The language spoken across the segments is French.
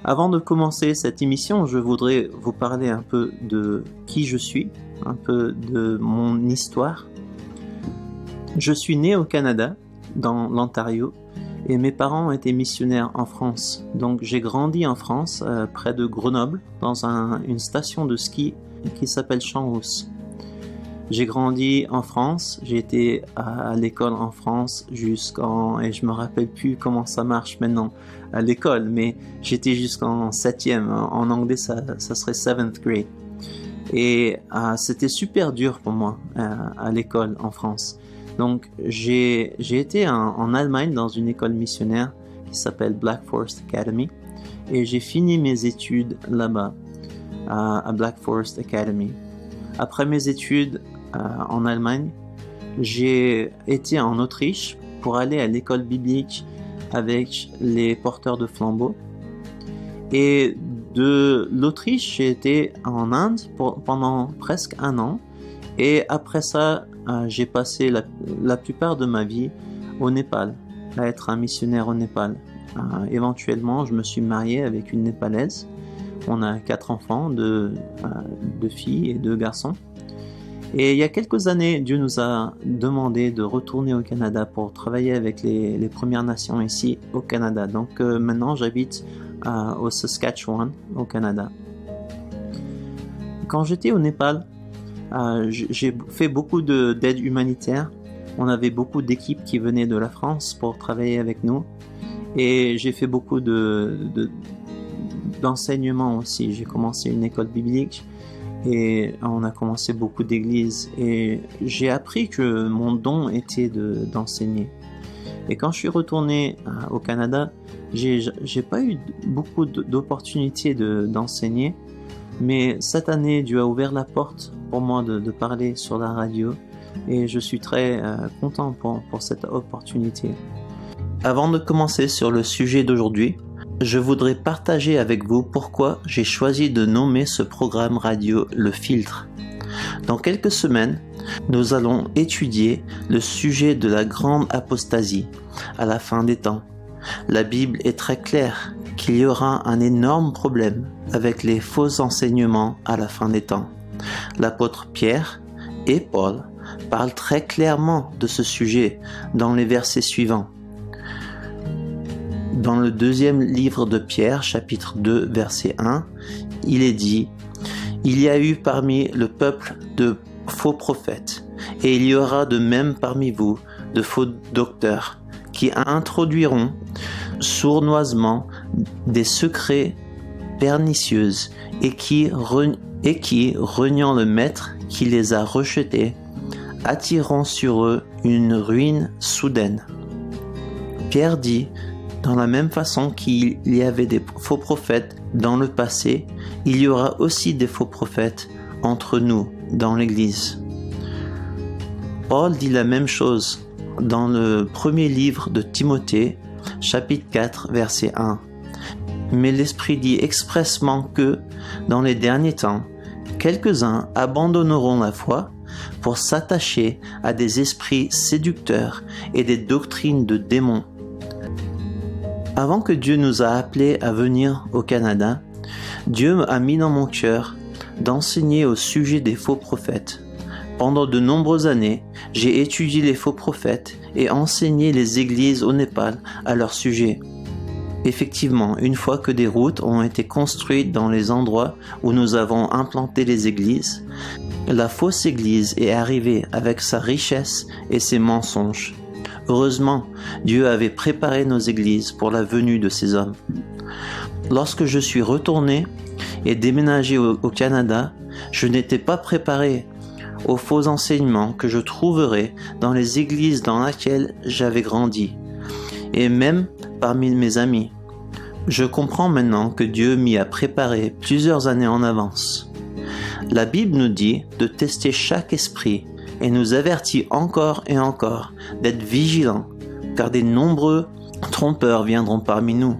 Avant de commencer cette émission, je voudrais vous parler un peu de qui je suis, un peu de mon histoire. Je suis né au Canada, dans l'Ontario, et mes parents étaient missionnaires en France. Donc j'ai grandi en France, près de Grenoble, dans une station de ski qui s'appelle Champs-Rousse. J'ai grandi en France, j'ai été à l'école en France et je me rappelle plus comment ça marche maintenant à l'école, mais j'étais jusqu'en 7e, en anglais ça serait 7th grade. Et c'était super dur pour moi à l'école en France. Donc j'ai été en Allemagne dans une école missionnaire qui s'appelle Black Forest Academy, et j'ai fini mes études là-bas, à Black Forest Academy. Après mes études en Allemagne, j'ai été en Autriche pour aller à l'école biblique avec les porteurs de flambeaux. Et de l'Autriche, j'ai été en Inde pendant presque 1 an. Et après ça, j'ai passé la plupart de ma vie au Népal, à être un missionnaire au Népal. Éventuellement, je me suis marié avec une Népalaise. On a 4 enfants, 2 filles et 2 garçons. Et il y a quelques années, Dieu nous a demandé de retourner au Canada pour travailler avec les Premières Nations ici au Canada. Donc maintenant, j'habite au Saskatchewan, au Canada. Quand j'étais au Népal, j'ai fait beaucoup d'aide humanitaire. On avait beaucoup d'équipes qui venaient de la France pour travailler avec nous. Et j'ai fait beaucoup d'enseignement aussi. J'ai commencé une école biblique. Et on a commencé beaucoup d'églises, et j'ai appris que mon don était d'enseigner. Et quand je suis retourné au Canada, j'ai pas eu beaucoup d'opportunités d'enseigner, mais cette année, Dieu a ouvert la porte pour moi de parler sur la radio, et je suis très content pour cette opportunité. Avant de commencer sur le sujet d'aujourd'hui, je voudrais partager avec vous pourquoi j'ai choisi de nommer ce programme radio Le Filtre. Dans quelques semaines, nous allons étudier le sujet de la grande apostasie à la fin des temps. La Bible est très claire qu'il y aura un énorme problème avec les faux enseignements à la fin des temps. L'apôtre Pierre et Paul parlent très clairement de ce sujet dans les versets suivants. Dans le 2e livre de Pierre, chapitre 2, verset 1, il est dit « Il y a eu parmi le peuple de faux prophètes, et il y aura de même parmi vous de faux docteurs, qui introduiront sournoisement des secrets pernicieux, et qui, reniant le maître qui les a rejetés, attireront sur eux une ruine soudaine. » Pierre dit: dans la même façon qu'il y avait des faux prophètes dans le passé, il y aura aussi des faux prophètes entre nous dans l'Église. Paul dit la même chose dans le 1er livre de Timothée, chapitre 4, verset 1. Mais l'Esprit dit expressement que, dans les derniers temps, quelques-uns abandonneront la foi pour s'attacher à des esprits séducteurs et des doctrines de démons. Avant que Dieu nous a appelés à venir au Canada, Dieu a mis dans mon cœur d'enseigner au sujet des faux prophètes. Pendant de nombreuses années, j'ai étudié les faux prophètes et enseigné les églises au Népal à leur sujet. Effectivement, une fois que des routes ont été construites dans les endroits où nous avons implanté les églises, la fausse église est arrivée avec sa richesse et ses mensonges. Heureusement, Dieu avait préparé nos églises pour la venue de ces hommes. Lorsque je suis retourné et déménagé au Canada, je n'étais pas préparé aux faux enseignements que je trouverais dans les églises dans lesquelles j'avais grandi, et même parmi mes amis. Je comprends maintenant que Dieu m'y a préparé plusieurs années en avance. La Bible nous dit de tester chaque esprit et nous avertit encore et encore d'être vigilants, car des nombreux trompeurs viendront parmi nous.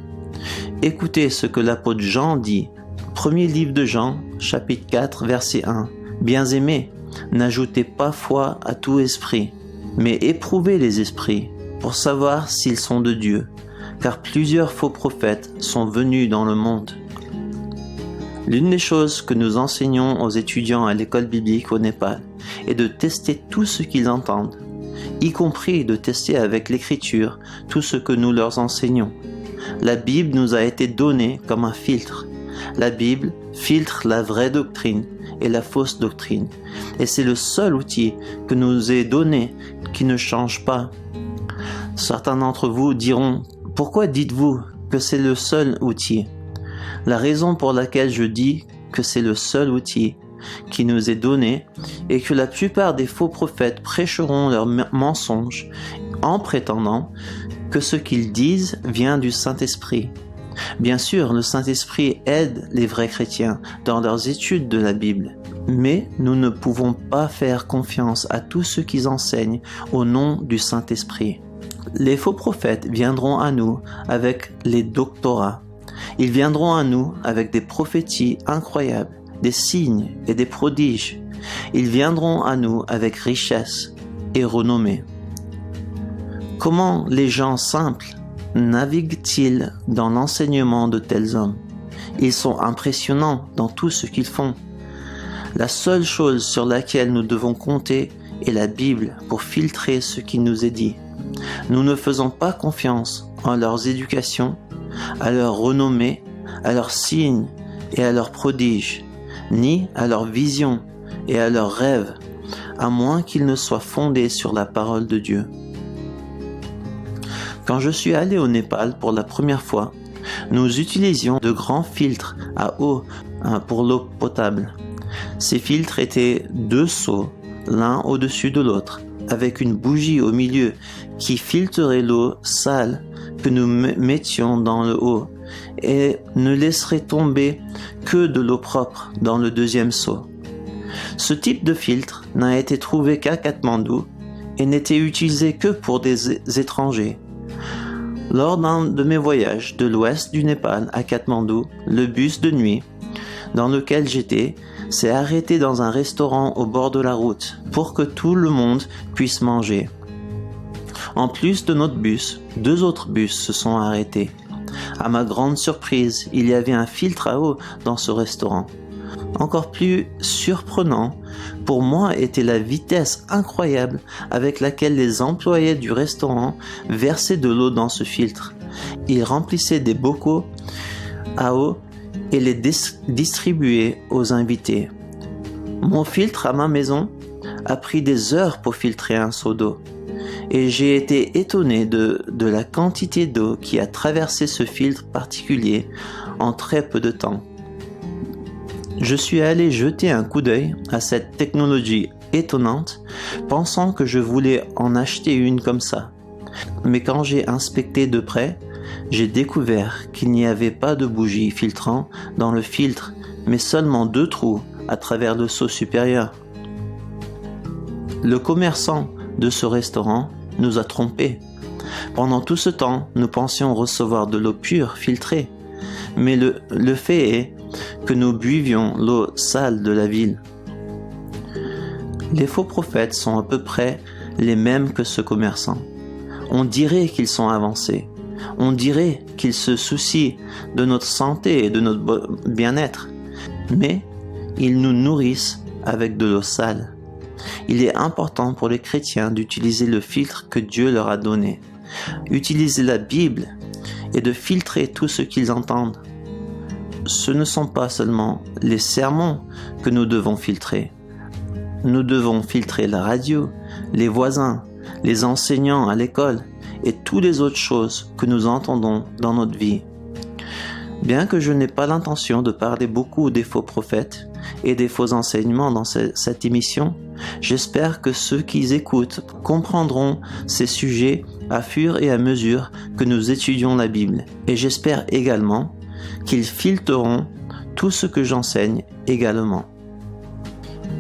Écoutez ce que l'apôtre Jean dit, premier livre de Jean, chapitre 4, verset 1. « Bien-aimés, n'ajoutez pas foi à tout esprit, mais éprouvez les esprits, pour savoir s'ils sont de Dieu, car plusieurs faux prophètes sont venus dans le monde. L'une des choses que nous enseignons aux étudiants à l'école biblique au Népal est de tester tout ce qu'ils entendent, y compris de tester avec l'Écriture tout ce que nous leur enseignons. La Bible nous a été donnée comme un filtre. La Bible filtre la vraie doctrine et la fausse doctrine, et c'est le seul outil que nous est donné qui ne change pas. Certains d'entre vous diront « Pourquoi dites-vous que c'est le seul outil ?» La raison pour laquelle je dis que c'est le seul outil qui nous est donné est que la plupart des faux prophètes prêcheront leurs mensonges en prétendant que ce qu'ils disent vient du Saint-Esprit. Bien sûr, le Saint-Esprit aide les vrais chrétiens dans leurs études de la Bible, mais nous ne pouvons pas faire confiance à tout ce qu'ils enseignent au nom du Saint-Esprit. Les faux prophètes viendront à nous avec les doctorats. Ils viendront à nous avec des prophéties incroyables, des signes et des prodiges. Ils viendront à nous avec richesse et renommée. Comment les gens simples naviguent-ils dans l'enseignement de tels hommes? Ils sont impressionnants dans tout ce qu'ils font. La seule chose sur laquelle nous devons compter est la Bible pour filtrer ce qui nous est dit. Nous ne faisons pas confiance en leurs éducations, à leur renommée, à leurs signes et à leurs prodiges, ni à leurs visions et à leurs rêves, à moins qu'ils ne soient fondés sur la parole de Dieu. Quand je suis allé au Népal pour la première fois, nous utilisions de grands filtres à eau pour l'eau potable. Ces filtres étaient 2 seaux, l'un au-dessus de l'autre, avec une bougie au milieu qui filtrerait l'eau sale que nous mettions dans le haut et ne laisserait tomber que de l'eau propre dans le 2e seau. Ce type de filtre n'a été trouvé qu'à Katmandou et n'était utilisé que pour des étrangers. Lors d'un de mes voyages de l'ouest du Népal à Katmandou, le bus de nuit dans lequel j'étais s'est arrêté dans un restaurant au bord de la route pour que tout le monde puisse manger. En plus de notre bus, 2 autres bus se sont arrêtés. À ma grande surprise, il y avait un filtre à eau dans ce restaurant. Encore plus surprenant pour moi était la vitesse incroyable avec laquelle les employés du restaurant versaient de l'eau dans ce filtre. Ils remplissaient des bocaux à eau et les distribuaient aux invités. Mon filtre à ma maison a pris des heures pour filtrer un seau d'eau. Et j'ai été étonné de la quantité d'eau qui a traversé ce filtre particulier en très peu de temps. Je suis allé jeter un coup d'œil à cette technologie étonnante, pensant que je voulais en acheter une comme ça. Mais quand j'ai inspecté de près, j'ai découvert qu'il n'y avait pas de bougie filtrant dans le filtre, mais seulement 2 trous à travers le seau supérieur. Le commerçant de ce restaurant nous a trompés. Pendant tout ce temps, nous pensions recevoir de l'eau pure, filtrée. Mais le fait est que nous buvions l'eau sale de la ville. Les faux prophètes sont à peu près les mêmes que ce commerçant. On dirait qu'ils sont avancés. On dirait qu'ils se soucient de notre santé et de notre bien-être. Mais ils nous nourrissent avec de l'eau sale. Il est important pour les chrétiens d'utiliser le filtre que Dieu leur a donné, utiliser la Bible et de filtrer tout ce qu'ils entendent. Ce ne sont pas seulement les sermons que nous devons filtrer. Nous devons filtrer la radio, les voisins, les enseignants à l'école et toutes les autres choses que nous entendons dans notre vie. Bien que je n'ai pas l'intention de parler beaucoup des faux prophètes et des faux enseignements dans cette émission, j'espère que ceux qui écoutent comprendront ces sujets à fur et à mesure que nous étudions la Bible. Et j'espère également qu'ils filtreront tout ce que j'enseigne également.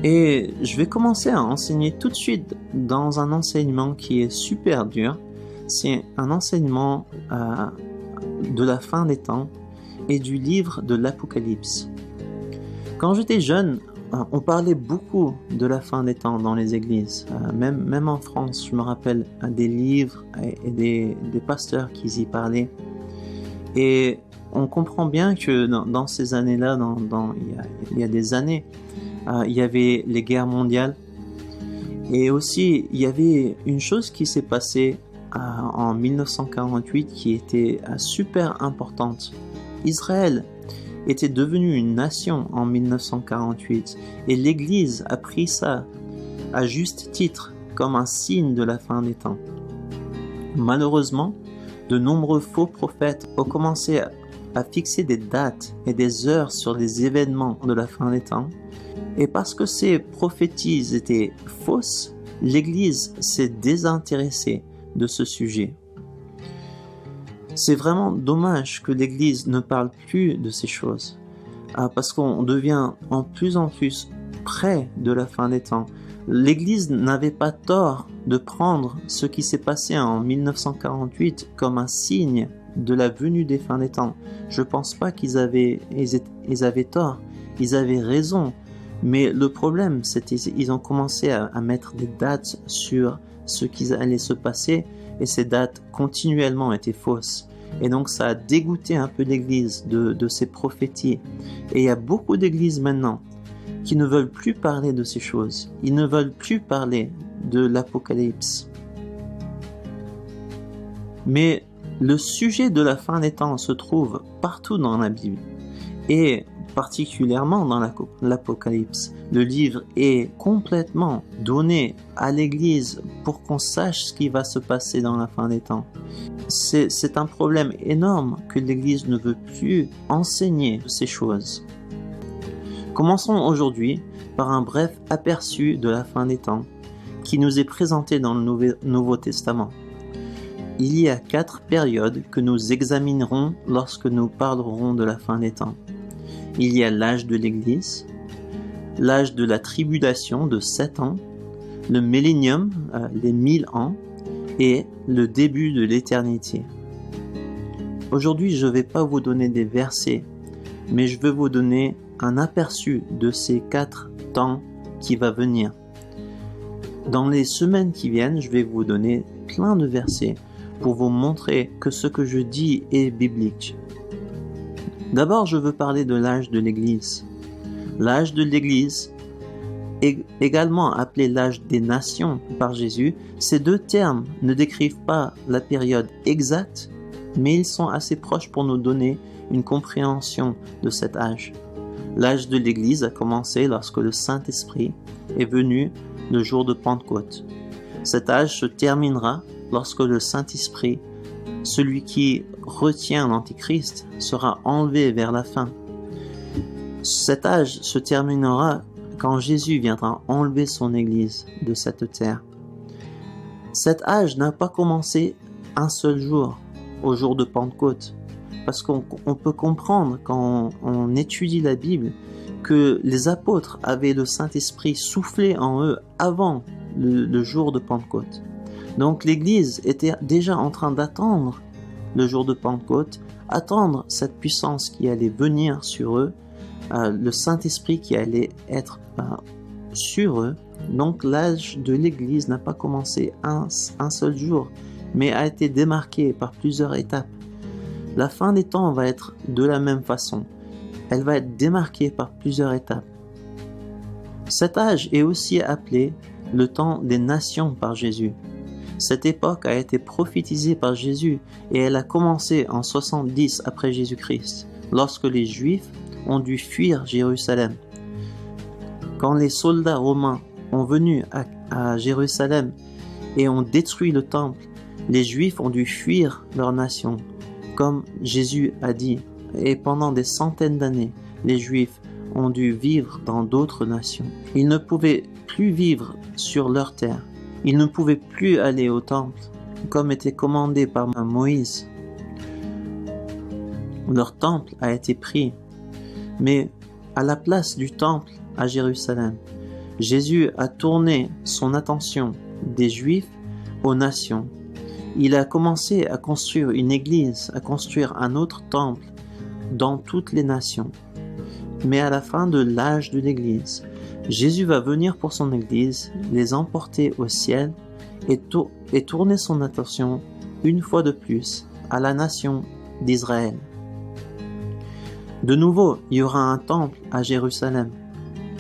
Et je vais commencer à enseigner tout de suite dans un enseignement qui est super dur. C'est un enseignement de la fin des temps et du livre de l'Apocalypse. Quand j'étais jeune, on parlait beaucoup de la fin des temps dans les églises. Même en France, je me rappelle des livres et des pasteurs qui y parlaient. Et on comprend bien que dans ces années-là, il y a des années, il y avait les guerres mondiales. Et aussi, il y avait une chose qui s'est passée en 1948 qui était super importante. Israël était devenue une nation en 1948 et l'Église a pris ça à juste titre comme un signe de la fin des temps. Malheureusement, de nombreux faux prophètes ont commencé à fixer des dates et des heures sur les événements de la fin des temps. Et parce que ces prophéties étaient fausses, l'Église s'est désintéressée de ce sujet. C'est vraiment dommage que l'Église ne parle plus de ces choses, parce qu'on devient en plus près de la fin des temps. L'Église n'avait pas tort de prendre ce qui s'est passé en 1948 comme un signe de la venue des fins des temps. Je pense pas qu'ils avaient tort, ils avaient raison. Mais le problème, c'était qu'ils ont commencé à mettre des dates sur ce qui allait se passer et ces dates continuellement étaient fausses. Et donc ça a dégoûté un peu l'Église de ces prophéties. Et il y a beaucoup d'églises maintenant qui ne veulent plus parler de ces choses. Ils ne veulent plus parler de l'Apocalypse. Mais le sujet de la fin des temps se trouve partout dans la Bible. Et particulièrement dans l'Apocalypse. Le livre est complètement donné à l'Église pour qu'on sache ce qui va se passer dans la fin des temps. C'est un problème énorme que l'Église ne veut plus enseigner ces choses. Commençons aujourd'hui par un bref aperçu de la fin des temps qui nous est présenté dans le Nouveau Testament. Il y a 4 périodes que nous examinerons lorsque nous parlerons de la fin des temps. Il y a l'âge de l'Église, l'âge de la tribulation de 7 ans, le millénium, les 1000 ans, et le début de l'éternité. Aujourd'hui, je ne vais pas vous donner des versets, mais je vais vous donner un aperçu de ces 4 temps qui va venir. Dans les semaines qui viennent, je vais vous donner plein de versets pour vous montrer que ce que je dis est biblique. D'abord, je veux parler de l'âge de l'Église. L'âge de l'Église, également appelé l'âge des nations par Jésus, ces 2 termes ne décrivent pas la période exacte, mais ils sont assez proches pour nous donner une compréhension de cet âge. L'âge de l'Église a commencé lorsque le Saint-Esprit est venu le jour de Pentecôte. Cet âge se terminera lorsque le Saint-Esprit, celui qui retient l'Antichrist, sera enlevé vers la fin. Cet âge se terminera quand Jésus viendra enlever son Église de cette terre. Cet âge n'a pas commencé un seul jour, au jour de Pentecôte, parce qu'on peut comprendre quand on étudie la Bible que les apôtres avaient le Saint-Esprit soufflé en eux avant le jour de Pentecôte. Donc l'Église était déjà en train d'attendre le jour de Pentecôte, attendre cette puissance qui allait venir sur eux, le Saint-Esprit qui allait être sur eux. Donc l'âge de l'Église n'a pas commencé un seul jour, mais a été démarqué par plusieurs étapes. La fin des temps va être de la même façon. Elle va être démarquée par plusieurs étapes. Cet âge est aussi appelé le temps des nations par Jésus. Cette époque a été prophétisée par Jésus et elle a commencé en 70 après Jésus-Christ, lorsque les Juifs ont dû fuir Jérusalem. Quand les soldats romains ont venu à Jérusalem et ont détruit le temple, les Juifs ont dû fuir leur nation, comme Jésus a dit. Et pendant des centaines d'années, les Juifs ont dû vivre dans d'autres nations. Ils ne pouvaient plus vivre sur leur terre. Ils ne pouvaient plus aller au temple, comme était commandé par Moïse. Leur temple a été pris. Mais à la place du temple à Jérusalem, Jésus a tourné son attention des Juifs aux nations. Il a commencé à construire une église, à construire un autre temple dans toutes les nations. Mais à la fin de l'âge de l'église, Jésus va venir pour son église, les emporter au ciel et tourner son attention une fois de plus à la nation d'Israël. De nouveau, il y aura un temple à Jérusalem,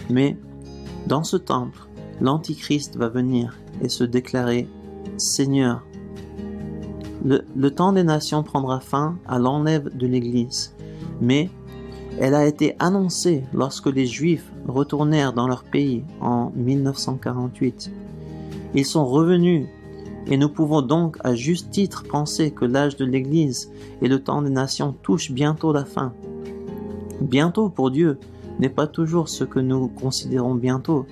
mais dans ce temple, l'Antichrist va venir et se déclarer Seigneur. Le temps des nations prendra fin à l'enlève de l'Église, mais elle a été annoncée lorsque les Juifs retournèrent dans leur pays en 1948. Ils sont revenus et nous pouvons donc à juste titre penser que l'âge de l'Église et le temps des nations touchent bientôt la fin. Bientôt pour Dieu n'est pas toujours ce que nous considérons bientôt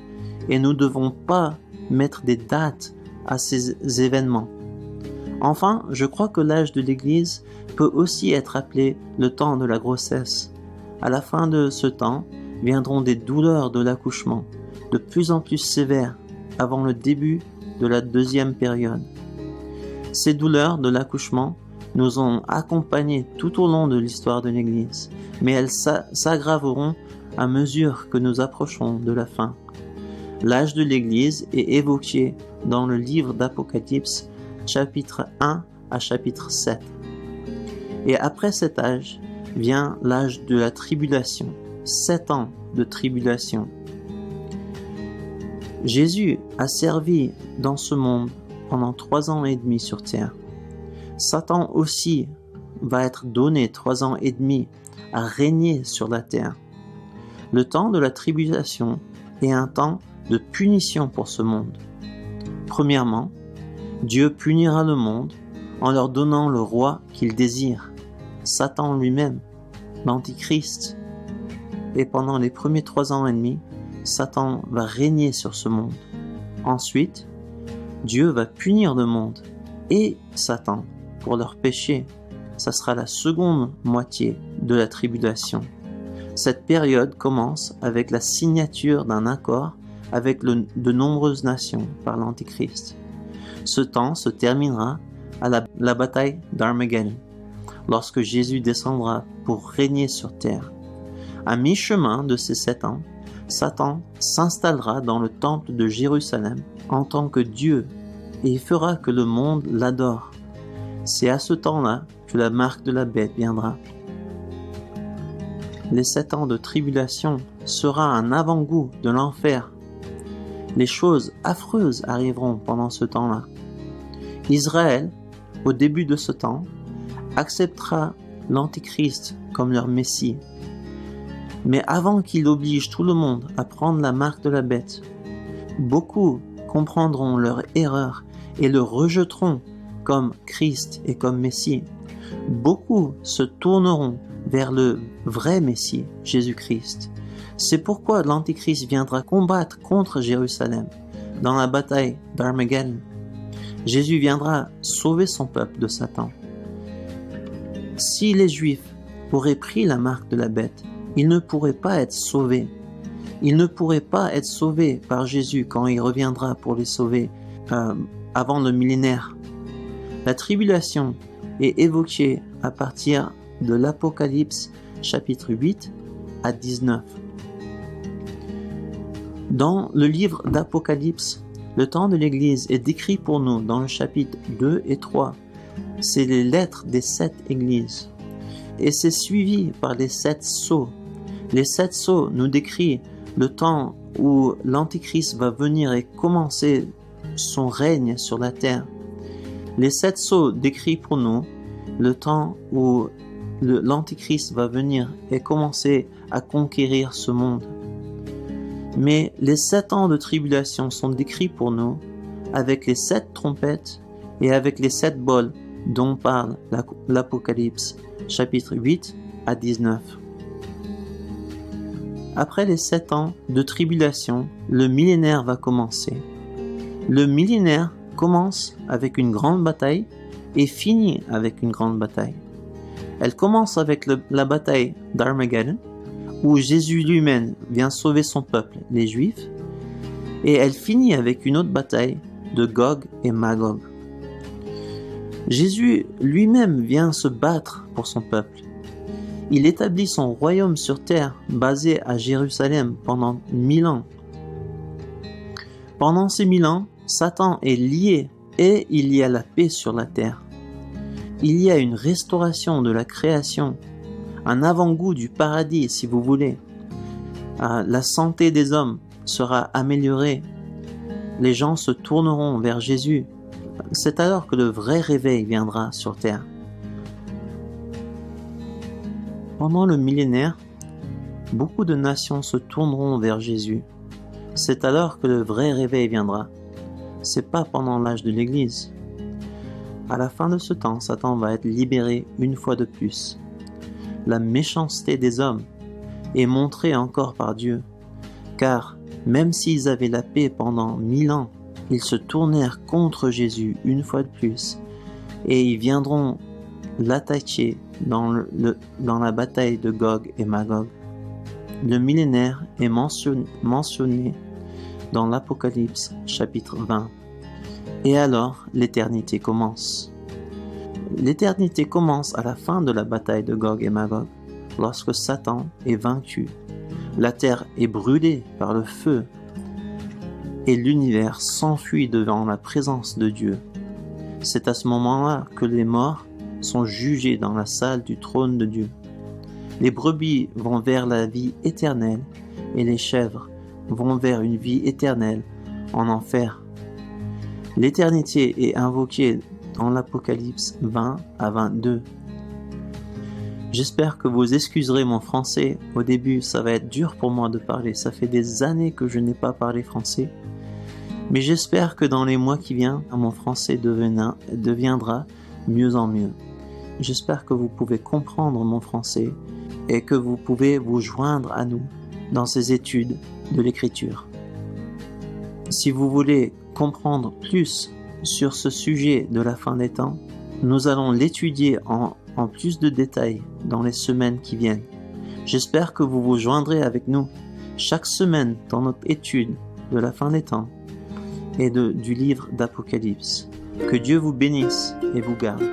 et nous ne devons pas mettre des dates à ces événements. Enfin, je crois que l'âge de l'Église peut aussi être appelé le temps de la grossesse. À la fin de ce temps viendront des douleurs de l'accouchement, de plus en plus sévères, avant le début de la deuxième période. Ces douleurs de l'accouchement nous ont accompagnés tout au long de l'histoire de l'Église, mais elles s'aggraveront à mesure que nous approchons de la fin. L'âge de l'Église est évoqué dans le livre d'Apocalypse, chapitre 1 à chapitre 7. Et après cet âge vient l'âge de la tribulation, 7 ans de tribulation. Jésus a servi dans ce monde pendant 3 ans et demi sur terre. Satan aussi va être donné 3 ans et demi à régner sur la terre. Le temps de la tribulation est un temps de punition pour ce monde. Premièrement, Dieu punira le monde en leur donnant le roi qu'il désire, Satan lui-même, l'Antichrist. Et pendant les premiers 3 ans et demi, Satan va régner sur ce monde. Ensuite, Dieu va punir le monde et Satan pour leurs péchés. Ça sera la seconde moitié de la tribulation. Cette période commence avec la signature d'un accord avec de nombreuses nations par l'Antichrist. Ce temps se terminera à la bataille d'Armageddon, lorsque Jésus descendra pour régner sur terre. À mi-chemin de ces 7 ans, Satan s'installera dans le temple de Jérusalem en tant que Dieu et il fera que le monde l'adore. C'est à ce temps-là que la marque de la bête viendra. Les 7 ans de tribulation sera un avant-goût de l'enfer. Les choses affreuses arriveront pendant ce temps-là. Israël, au début de ce temps, acceptera l'Antichrist comme leur Messie. Mais avant qu'il oblige tout le monde à prendre la marque de la bête, beaucoup comprendront leur erreur et le rejetteront comme Christ et comme Messie. Beaucoup se tourneront vers le vrai Messie, Jésus-Christ. C'est pourquoi l'Antichrist viendra combattre contre Jérusalem dans la bataille d'Armageddon. Jésus viendra sauver son peuple de Satan. Si les Juifs auraient pris la marque de la bête, ils ne pourraient pas être sauvés. Ils ne pourraient pas être sauvés par Jésus quand il reviendra pour les sauver avant le millénaire. La tribulation est évoquée à partir de l'Apocalypse chapitre 8 à 19. Dans le livre d'Apocalypse, le temps de l'Église est décrit pour nous dans le chapitre 2 et 3. C'est les lettres des 7 églises. Et c'est suivi par les 7 sceaux. Les 7 sceaux nous décrivent le temps où l'Antichrist va venir et commencer son règne sur la terre. Les 7 sceaux décrivent pour nous le temps où l'Antichrist va venir et commencer à conquérir ce monde. Mais les 7 ans de tribulation sont décrits pour nous avec les 7 trompettes et avec les 7 bols dont parle l'Apocalypse, chapitre 8 à 19. Après les 7 ans de tribulation, le millénaire va commencer. Le millénaire commence avec une grande bataille et finit avec une grande bataille. Elle commence avec la bataille d'Armageddon, où Jésus lui-même vient sauver son peuple, les Juifs, et elle finit avec une autre bataille de Gog et Magog. Jésus lui-même vient se battre pour son peuple. Il établit son royaume sur terre, basé à Jérusalem pendant 1000 ans. Pendant ces 1000 ans, Satan est lié et il y a la paix sur la terre. Il y a une restauration de la création, un avant-goût du paradis si vous voulez. La santé des hommes sera améliorée. Les gens se tourneront vers Jésus. C'est alors que le vrai réveil viendra sur terre. Pendant le millénaire, beaucoup de nations se tourneront vers Jésus. C'est alors que le vrai réveil viendra. C'est pas pendant l'âge de l'Église. À la fin de ce temps, Satan va être libéré une fois de plus. La méchanceté des hommes est montrée encore par Dieu, car même s'ils avaient la paix pendant 1000 ans, ils se tournèrent contre Jésus une fois de plus, et ils viendront l'attaquer dans la bataille de Gog et Magog. Le millénaire est mentionné dans l'Apocalypse chapitre 20. Et alors, l'éternité commence. L'éternité commence à la fin de la bataille de Gog et Magog, lorsque Satan est vaincu. La terre est brûlée par le feu et l'univers s'enfuit devant la présence de Dieu. C'est à ce moment-là que les morts sont jugés dans la salle du trône de Dieu. Les brebis vont vers la vie éternelle et les chèvres vont vers une vie éternelle en enfer. L'éternité est invoquée dans l'Apocalypse 20 à 22. J'espère que vous excuserez mon français. Au début, ça va être dur pour moi de parler. Ça fait des années que je n'ai pas parlé français. Mais j'espère que dans les mois qui viennent, mon français deviendra mieux en mieux. J'espère que vous pouvez comprendre mon français et que vous pouvez vous joindre à nous dans ces études de l'écriture. Si vous voulez comprendre plus sur ce sujet de la fin des temps, nous allons l'étudier en plus de détails dans les semaines qui viennent. J'espère que vous vous joindrez avec nous chaque semaine dans notre étude de la fin des temps et du livre d'Apocalypse. Que Dieu vous bénisse et vous garde.